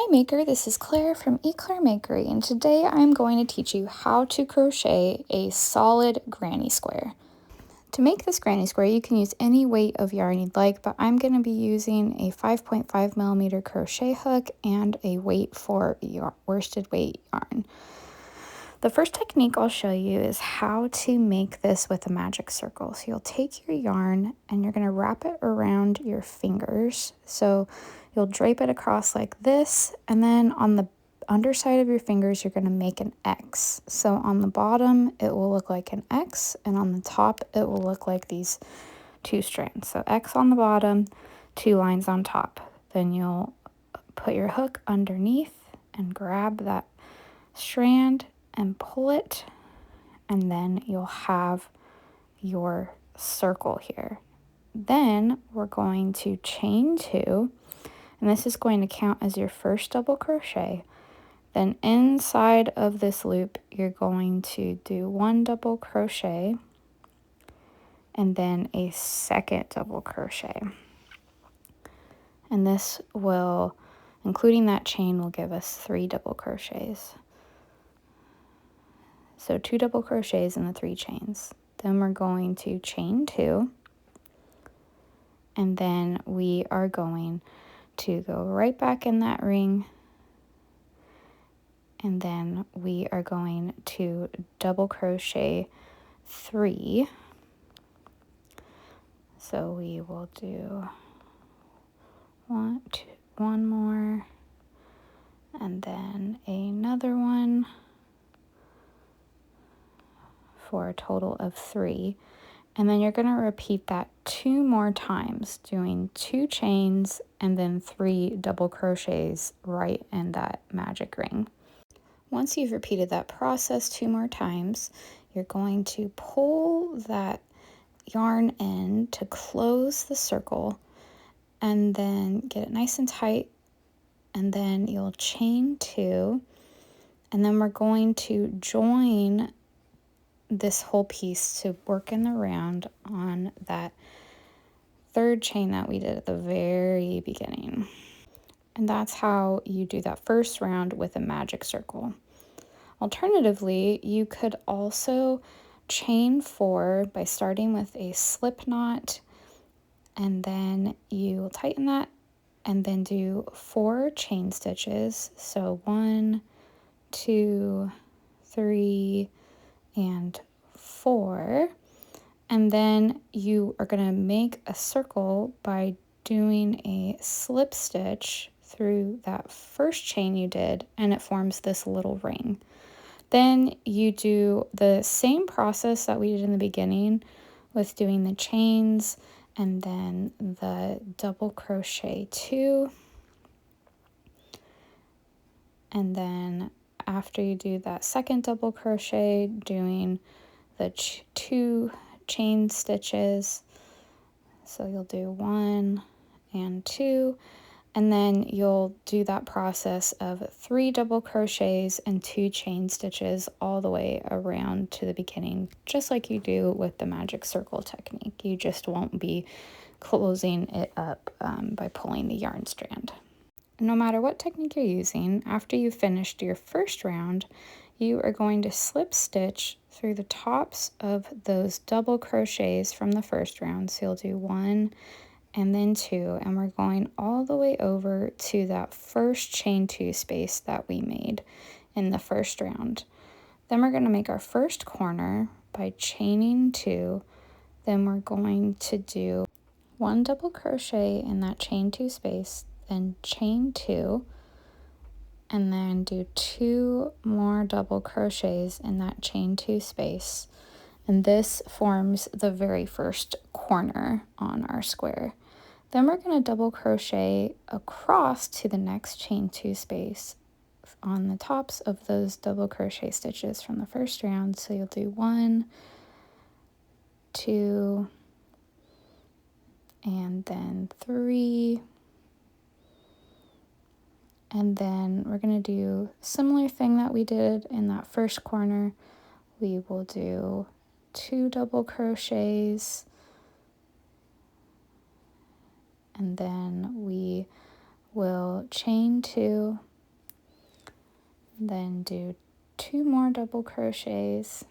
Hi Maker, this is Claire from Eclair Makery, and today I'm going to teach you how to crochet a solid granny square. To make this granny square, you can use any weight of yarn you'd like, but I'm going to be using a 5.5mm crochet hook and a weight for your worsted weight yarn. The first technique I'll show you is how to make this with a magic circle. So you'll take your yarn and you're going to wrap it around your fingers. So you'll drape it across like this, and then on the underside of your fingers, you're going to make an X. So on the bottom, it will look like an X, and on the top, it will look like these two strands. So X on the bottom, two lines on top. Then you'll put your hook underneath and grab that strand and pull it, and then you'll have your circle here. Then we're going to chain two, and this is going to count as your first double crochet. Then inside of this loop, you're going to do one double crochet and then a second double crochet. And this will, including that chain, will give us 3 double crochets. So 2 double crochets in the 3 chains. Then we're going to chain 2, and then we are going to go right back in that ring, and then we are going to double crochet 3. So we will do one more, and then another one, for a total of 3. And then you're going to repeat that 2 more times, doing 2 chains and then 3 double crochets right in that magic ring. Once you've repeated that process 2 more times, you're going to pull that yarn in to close the circle, and then get it nice and tight, and then you'll chain 2, and then we're going to join this whole piece to work in the round on that 3rd chain that we did at the very beginning. And that's how you do that first round with a magic circle. Alternatively, you could also chain 4 by starting with a slip knot, and then you tighten that and then do 4 chain stitches. So 1, 2, 3, and 4, and then you are going to make a circle by doing a slip stitch through that first chain you did, and it forms this little ring. Then you do the same process that we did in the beginning with doing the chains and then the double crochet 2, and then after you do that second double crochet, doing the 2 chain stitches. So you'll do 1 and 2, and then you'll do that process of 3 double crochets and 2 chain stitches all the way around to the beginning, just like you do with the magic circle technique. You just won't be closing it up by pulling the yarn strand. No matter what technique you're using, after you've finished your first round, you are going to slip stitch through the tops of those double crochets from the first round. So you'll do 1 and then 2, and we're going all the way over to that first chain 2 space that we made in the first round. Then we're going to make our first corner by chaining 2. Then we're going to do 1 double crochet in that chain 2 space, then chain 2, and then do 2 more double crochets in that chain 2 space. And this forms the very first corner on our square. Then we're going to double crochet across to the next chain 2 space on the tops of those double crochet stitches from the first round. So you'll do 1, 2, and then 3. And then we're going to do a similar thing that we did in that first corner. We will do 2 double crochets, and then we will chain 2, Then do 2 more double crochets,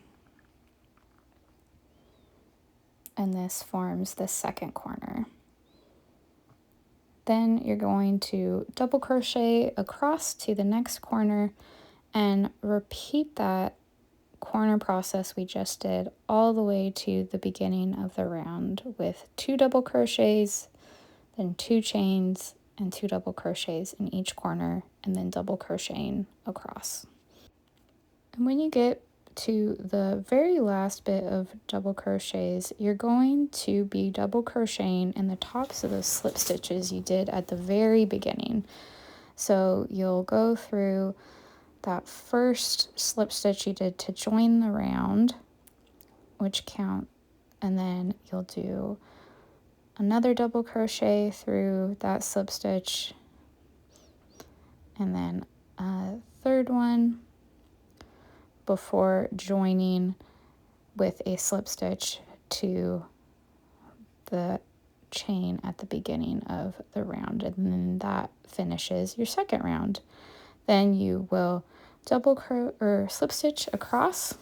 and this forms the second corner. Then you're going to double crochet across to the next corner and repeat that corner process we just did all the way to the beginning of the round with 2 double crochets, then 2 chains, and 2 double crochets in each corner, and then double crocheting across. And when you get to the very last bit of double crochets, you're going to be double crocheting in the tops of those slip stitches you did at the very beginning. So you'll go through that first slip stitch you did to join the round, which count, and then you'll do another double crochet through that slip stitch, and then a third one before joining with a slip stitch to the chain at the beginning of the round, and then that finishes your second round. Then you will slip stitch across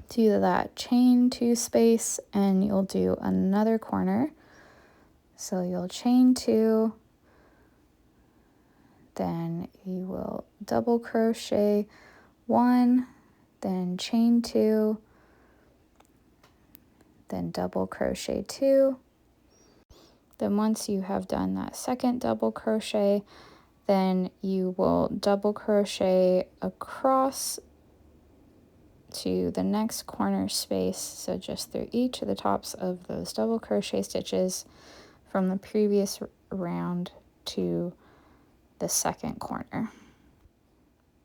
to that chain 2 space, and you'll do another corner. So you'll chain 2, then you will double crochet 1, then chain 2, then double crochet 2. Then once you have done that second double crochet, then you will double crochet across to the next corner space, so just through each of the tops of those double crochet stitches from the previous round to the second corner.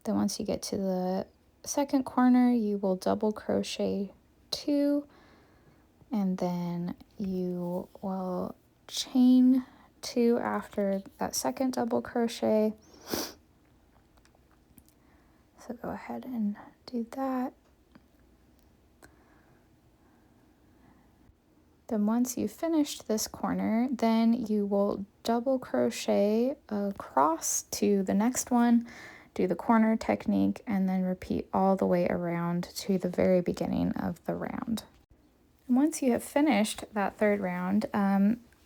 Then once you get to the second corner, you will double crochet 2, and then you will chain 2 after that second double crochet. So go ahead and do that. Then once you've finished this corner, then you will double crochet across to the next one, do the corner technique, and then repeat all the way around to the very beginning of the round. And once you have finished that third round,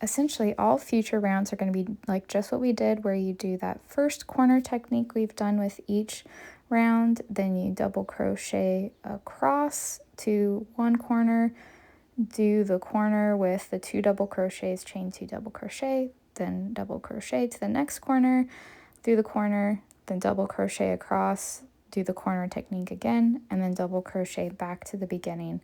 essentially all future rounds are going to be like just what we did, where you do that first corner technique we've done with each round, then you double crochet across to one corner, do the corner with the 2 double crochets, chain 2 double crochet, then double crochet to the next corner, do the corner, then double crochet across, do the corner technique again, and then double crochet back to the beginning.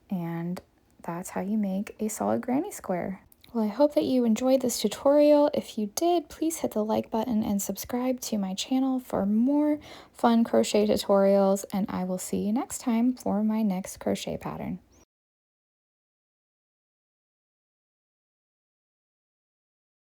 And that's how you make a solid granny square. Well, I hope that you enjoyed this tutorial. If you did, please hit the like button and subscribe to my channel for more fun crochet tutorials, and I will see you next time for my next crochet pattern.